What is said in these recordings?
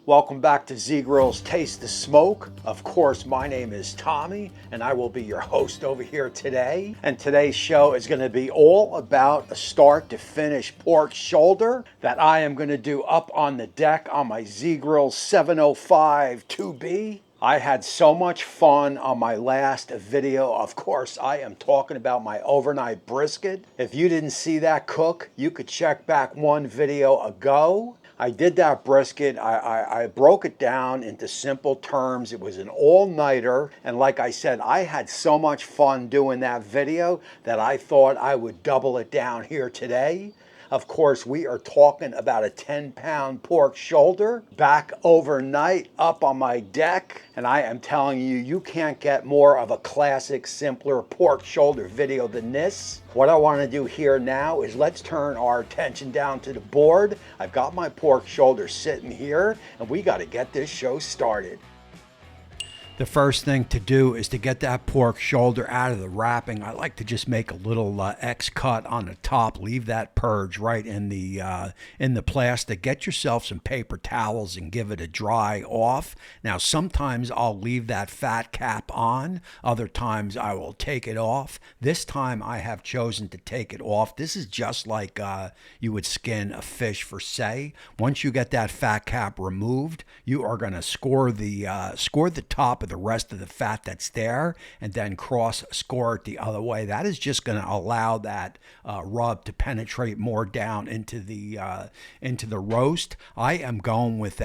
Welcome back to Z-Grill's Taste the Smoke. Of course, my name is Tommy, and I will be your host over here today. And today's show is going to be all about a start to finish pork shoulder that I am going to do up on the deck on my Z-Grill 705 2B. I had so much fun on my last video. Of course, I am talking about my overnight brisket. If you didn't see that cook, you could check back one video ago. I did that brisket. I broke it down into simple terms. It was an all-nighter. And like I said, I had so much fun doing that video that I thought I would double it down here today. Of course, we are talking about a 10-pound pork shoulder back overnight up on my deck. And I am telling you, you can't get more of a classic, simpler pork shoulder video than this. What I want to do here now is let's turn our attention down to the board. I've got my pork shoulder sitting here, and we got to get this show started. The first thing to do is to get that pork shoulder out of the wrapping. I like to just make a little X cut on the top, leave that purge right in the plastic. Get yourself some paper towels and give it a dry off. Now, sometimes I'll leave that fat cap on. Other times I will take it off. This time I have chosen to take it off. This is just like you would skin a fish for say. Once you get that fat cap removed, you are going to score the top of the rest of the fat that's there, and then score it the other way. That is just going to allow that rub to penetrate more down into the roast. I am going with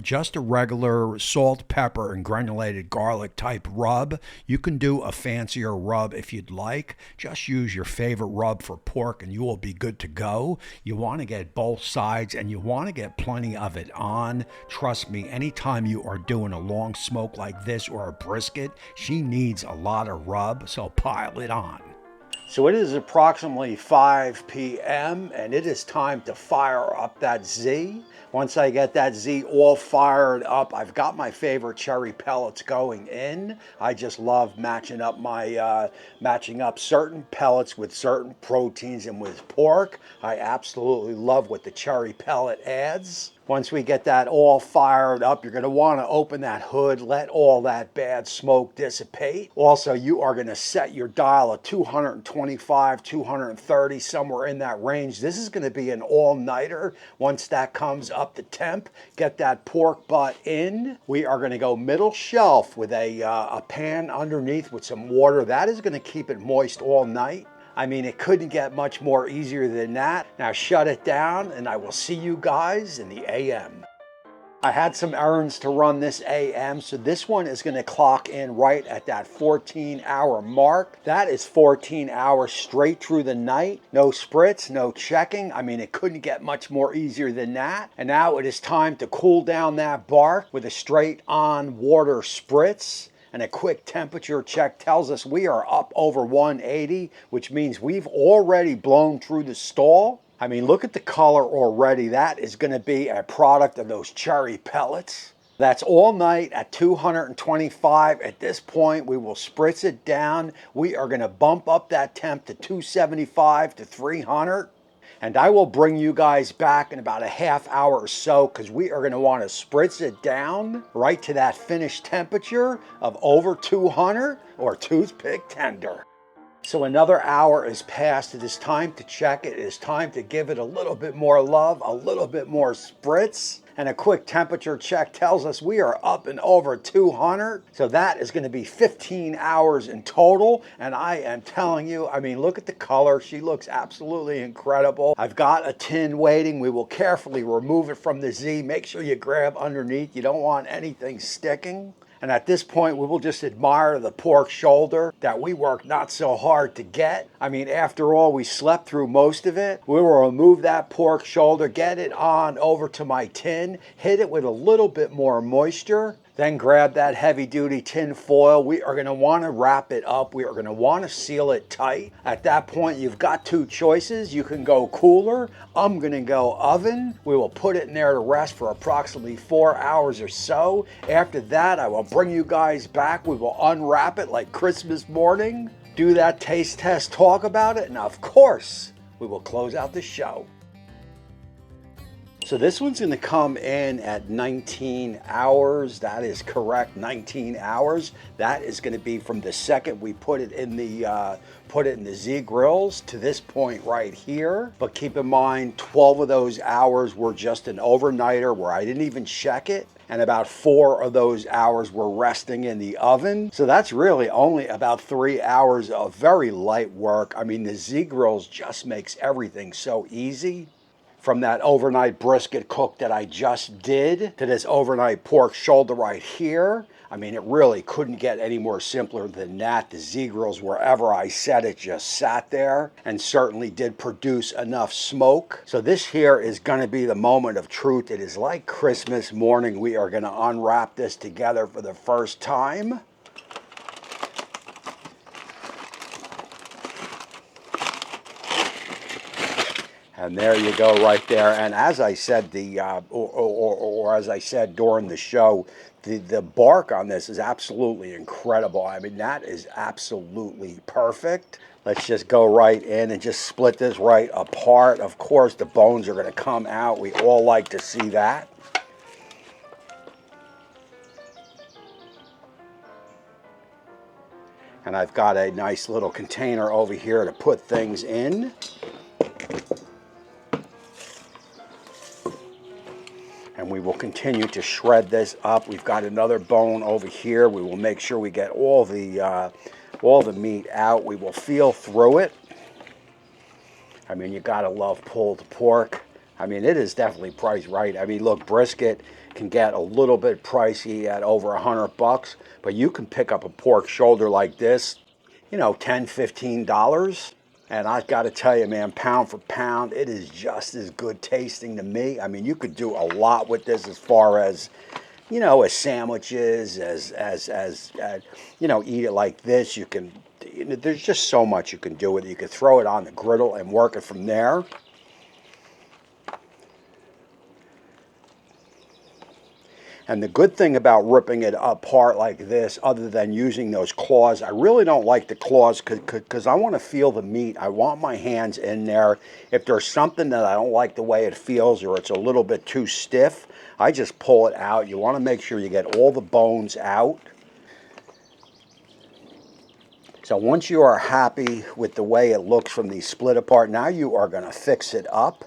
just a regular salt, pepper, and granulated garlic type rub. You can do a fancier rub if you'd like. Just use your favorite rub for pork and you will be good to go. You want to get both sides and you want to get plenty of it on. Trust me, anytime you are doing a long smoke like this or a brisket, she needs a lot of rub, so pile it on. So it is approximately 5 p.m. and it is time to fire up that Z. Once I get that Z all fired up, I've got my favorite cherry pellets going in. I just love matching up certain pellets with certain proteins and with pork. I absolutely love what the cherry pellet adds. Once we get that all fired up, you're going to want to open that hood, let all that bad smoke dissipate. Also, you are going to set your dial at 225, 230, somewhere in that range. This is going to be an all-nighter. Once that comes up to temp, get that pork butt in. We are going to go middle shelf with a pan underneath with some water. That is going to keep it moist all night. I mean, it couldn't get much more easier than that. Now shut it down and I will see you guys in the AM. I had some errands to run this AM, so this one is going to clock in right at that 14-hour mark. That is 14 hours straight through the night. No spritz, no checking. I mean, it couldn't get much more easier than that. And now it is time to cool down that bark with a straight on water spritz. And a quick temperature check tells us we are up over 180, which means we've already blown through the stall. I mean, look at the color already. That is going to be a product of those cherry pellets. That's all night at 225. At this point, we will spritz it down. We are going to bump up that temp to 275 to 300. And I will bring you guys back in about a half hour or so because we are going to want to spritz it down right to that finished temperature of over 200 or toothpick tender. So another hour is passed. It is time to check it. It is time to give it a little bit more love, a little bit more spritz. And a quick temperature check tells us we are up and over 200. So that is going to be 15 hours in total. And I am telling you, I mean, look at the color. She looks absolutely incredible. I've got a tin waiting. We will carefully remove it from the Z. Make sure you grab underneath. You don't want anything sticking. And at this point, we will just admire the pork shoulder that we worked not so hard to get. I mean, after all, we slept through most of it. We will remove that pork shoulder, get it on over to my tin, hit it with a little bit more moisture. Then grab that heavy duty tin foil. We are going to want to wrap it up. We are going to want to seal it tight. At that point, you've got two choices. You can go cooler. I'm going to go oven. We will put it in there to rest for approximately 4 hours or so. After that, I will bring you guys back. We will unwrap it like Christmas morning, do that taste test, talk about it, and of course, we will close out the show. So this one's going to come in at 19 hours. That is correct, 19 hours. That is going to be from the second we put it in the Z grills to this point right here. But keep in mind, 12 of those hours were just an overnighter where I didn't even check it. And about 4 of those hours were resting in the oven. So that's really only about 3 hours of very light work. I mean, the Z grills just makes everything so easy. From that overnight brisket cook that I just did to this overnight pork shoulder right here. I mean, it really couldn't get any more simpler than that. The Z grills, wherever I set it, just sat there and certainly did produce enough smoke. So this here is going to be the moment of truth. It is like Christmas morning. We are going to unwrap this together for the first time. And there you go right there. And as I said, as I said during the show, the bark on this is absolutely incredible. I mean, that is absolutely perfect. Let's just go right in and just split this right apart. Of course, the bones are going to come out. We all like to see that. And I've got a nice little container over here to put things in. And we will continue to shred this up. We've got another bone over here. We will make sure we get all the meat out. We will feel through it. I mean, you gotta love pulled pork. I mean, it is definitely priced right. I mean, look, brisket can get a little bit pricey at over $100, but you can pick up a pork shoulder like this, you know, $10, $15. And I've got to tell you, man, pound for pound, it is just as good tasting to me. I mean, you could do a lot with this as far as, you know, as sandwiches, as you know, eat it like this. You can, you know, there's just so much you can do with it. You can throw it on the griddle and work it from there. And the good thing about ripping it apart like this, other than using those claws, I really don't like the claws because I want to feel the meat. I want my hands in there. If there's something that I don't like the way it feels or it's a little bit too stiff, I just pull it out. You want to make sure you get all the bones out. So once you are happy with the way it looks from these split apart, now you are going to fix it up.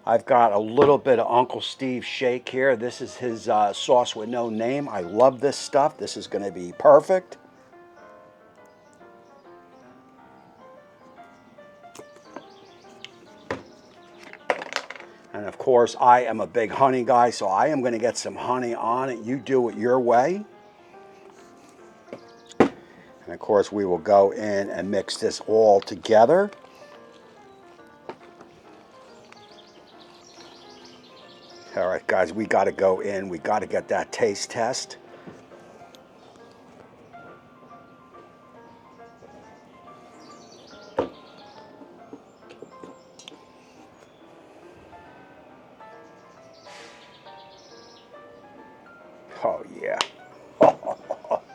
I've got a little bit of Uncle Steve shake here. This is his sauce with no name. I love this stuff. This is going to be perfect. And of course, I am a big honey guy, so I am going to get some honey on it. You do it your way. And of course, we will go in and mix this all together. All right, guys, we got to go in. We got to get that taste test. Oh, yeah.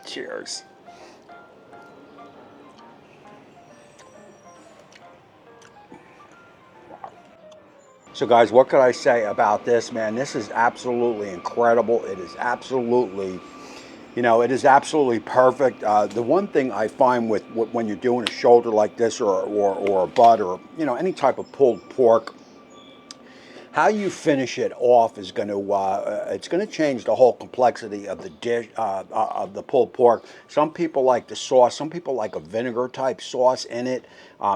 Cheers. So guys, what could I say about this, man? This is absolutely incredible. It is absolutely, you know, it is absolutely perfect. The one thing I find with when you're doing a shoulder like this or a butt or, you know, any type of pulled pork, how you finish it off is going to it's going to change the whole complexity of the dish of the pulled pork. Some people like the sauce. Some people like a vinegar type sauce in it.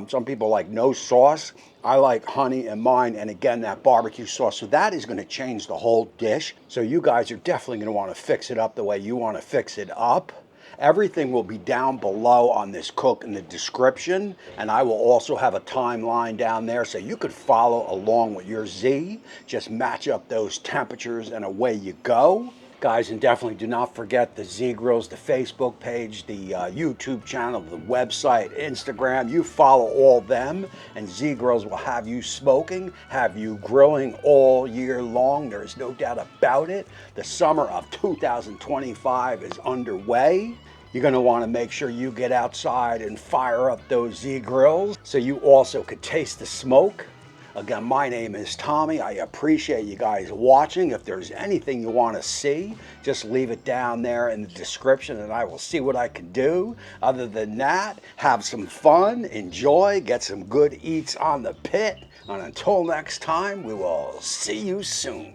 Some people like no sauce. I like honey in mine, and again, that barbecue sauce. So that is going to change the whole dish. So you guys are definitely going to want to fix it up the way you want to fix it up. Everything will be down below on this cook in the description, and I will also have a timeline down there so you could follow along with your Z. Just match up those temperatures and away you go. Guys, and definitely do not forget the Z Grills, the Facebook page, the YouTube channel, the website, Instagram. You follow all them, and Z Grills will have you smoking, have you grilling all year long. There is no doubt about it. The summer of 2025 is underway. You're going to want to make sure you get outside and fire up those Z Grills so you also could taste the smoke. Again, my name is Tommy. I appreciate you guys watching. If there's anything you want to see, just leave it down there in the description and I will see what I can do. Other than that, have some fun, enjoy, get some good eats on the pit. And until next time, we will see you soon.